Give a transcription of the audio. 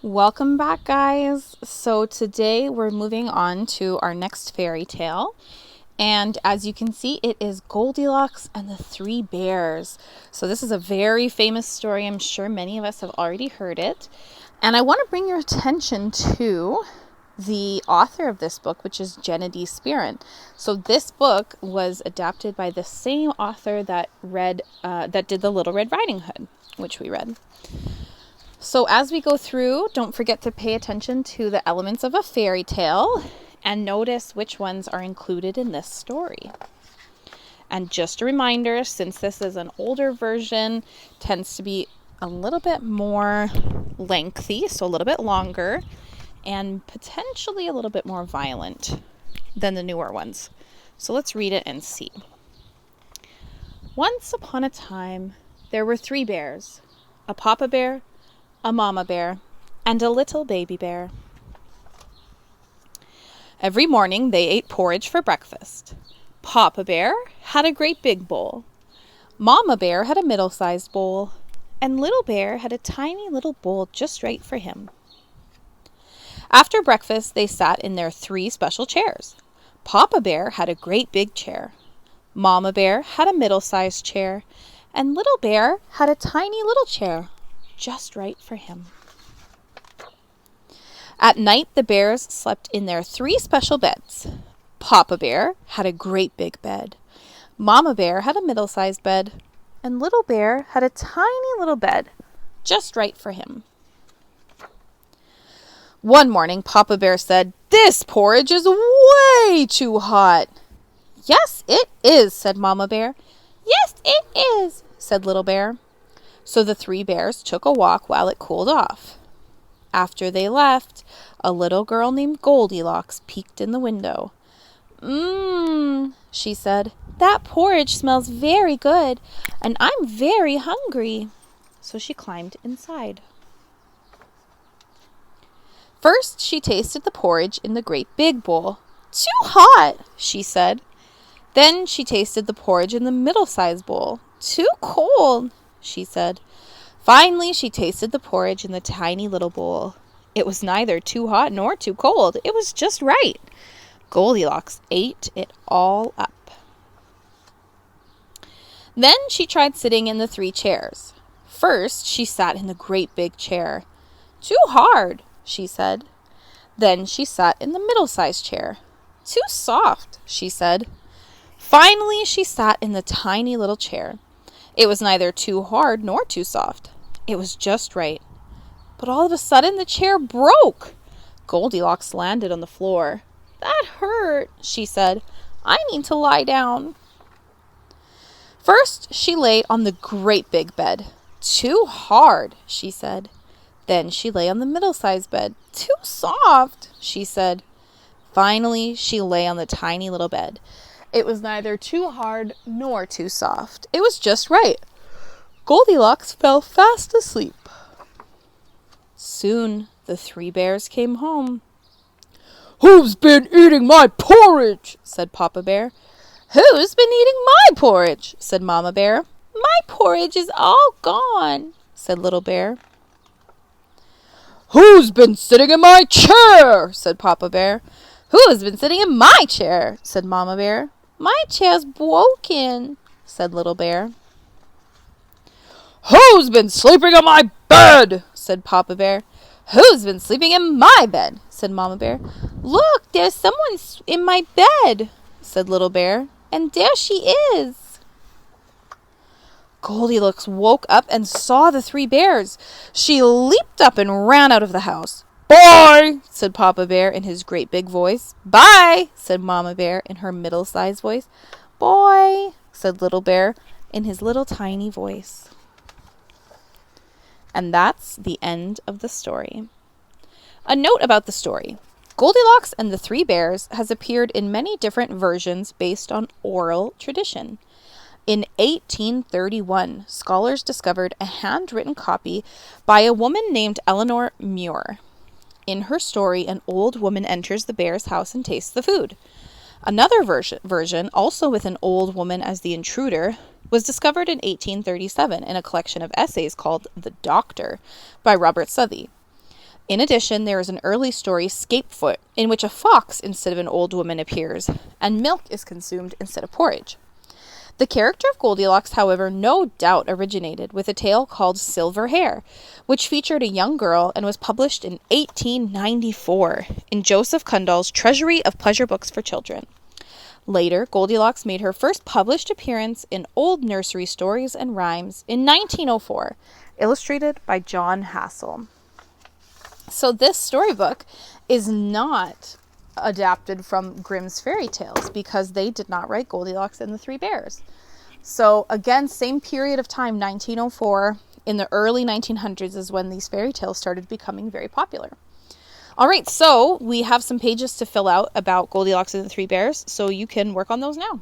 Welcome back, guys. So today we're moving on to our next fairy tale. And as you can see, it is Goldilocks and the Three Bears. So this is a very famous story. I'm sure many of us have already heard it. And I want to bring your attention to the author of this book, which is Jenna D. Spearn. So this book was adapted by the same author that did the Little Red Riding Hood, which we read. So as we go through, don't forget to pay attention to the elements of a fairy tale and notice which ones are included in this story. And just a reminder, since this is an older version, tends to be a little bit more lengthy, so a little bit longer, and potentially a little bit more violent than the newer ones. So let's read it and see. Once upon a time, there were 3 bears, a papa bear, a mama bear, and a little baby bear. Every morning they ate porridge for breakfast. Papa Bear had a great big bowl. Mama Bear had a middle-sized bowl. And Little Bear had a tiny little bowl just right for him. After breakfast, they sat in their 3 special chairs. Papa Bear had a great big chair. Mama Bear had a middle-sized chair. And Little Bear had a tiny little chair just right for him. At night, the bears slept in their 3 special beds. Papa Bear had a great big bed. Mama Bear had a middle-sized bed. And Little Bear had a tiny little bed just right for him. One morning, Papa Bear said, "This porridge is way too hot." "Yes, it is," said Mama Bear. "Yes, it is," said Little Bear. So the 3 bears took a walk while it cooled off. After they left, a little girl named Goldilocks peeked in the window. She said, "That porridge smells very good, and I'm very hungry." So she climbed inside. First, she tasted the porridge in the great big bowl. "Too hot," she said. Then she tasted the porridge in the middle-sized bowl. "Too cold," she said. Finally, she tasted the porridge in the tiny little bowl. It was neither too hot nor too cold. It was just right. Goldilocks ate it all up. Then she tried sitting in the 3 chairs. First, she sat in the great big chair. "Too hard," she said. Then she sat in the middle-sized chair. "Too soft," she said. Finally, she sat in the tiny little chair. It was neither too hard nor too soft. It was just right. But all of a sudden, the chair broke. Goldilocks landed on the floor. "That hurt," she said. "I need to lie down." First, she lay on the great big bed. "Too hard," she said. Then she lay on the middle-sized bed. "Too soft," she said. Finally, she lay on the tiny little bed. It was neither too hard nor too soft. It was just right. Goldilocks fell fast asleep. Soon the 3 bears came home. "Who's been eating my porridge?" said Papa Bear. "Who's been eating my porridge?" said Mama Bear. "My porridge is all gone," said Little Bear. "Who's been sitting in my chair?" said Papa Bear. "Who's been sitting in my chair?" said Mama Bear. "My chair's broken," said Little Bear. "Who's been sleeping in my bed?" said Papa Bear. "Who's been sleeping in my bed?" said Mama Bear. "Look, there's someone in my bed," said Little Bear. "And there she is." Goldilocks woke up and saw the 3 bears. She leaped up and ran out of the house. "Bye," said Papa Bear in his great big voice. "Bye," said Mama Bear in her middle-sized voice. "Bye," said Little Bear in his little tiny voice. And that's the end of the story. A note about the story. Goldilocks and the 3 bears has appeared in many different versions based on oral tradition. In 1831, scholars discovered a handwritten copy by a woman named Eleanor Muir. In her story, an old woman enters the bear's house and tastes the food. Another version, also with an old woman as the intruder, was discovered in 1837 in a collection of essays called The Doctor by Robert Southey. In addition, there is an early story, Scapefoot, in which a fox instead of an old woman appears, and milk is consumed instead of porridge. The character of Goldilocks, however, no doubt originated with a tale called Silver Hair, which featured a young girl and was published in 1894 in Joseph Kundall's Treasury of Pleasure Books for Children. Later, Goldilocks made her first published appearance in Old Nursery Stories and Rhymes in 1904, illustrated by John Hassel. So this storybook is not adapted from Grimm's fairy tales because they did not write Goldilocks and the Three Bears. So again, same period of time, 1904, in the early 1900s is when these fairy tales started becoming very popular. All right, so we have some pages to fill out about Goldilocks and the Three Bears, so you can work on those now.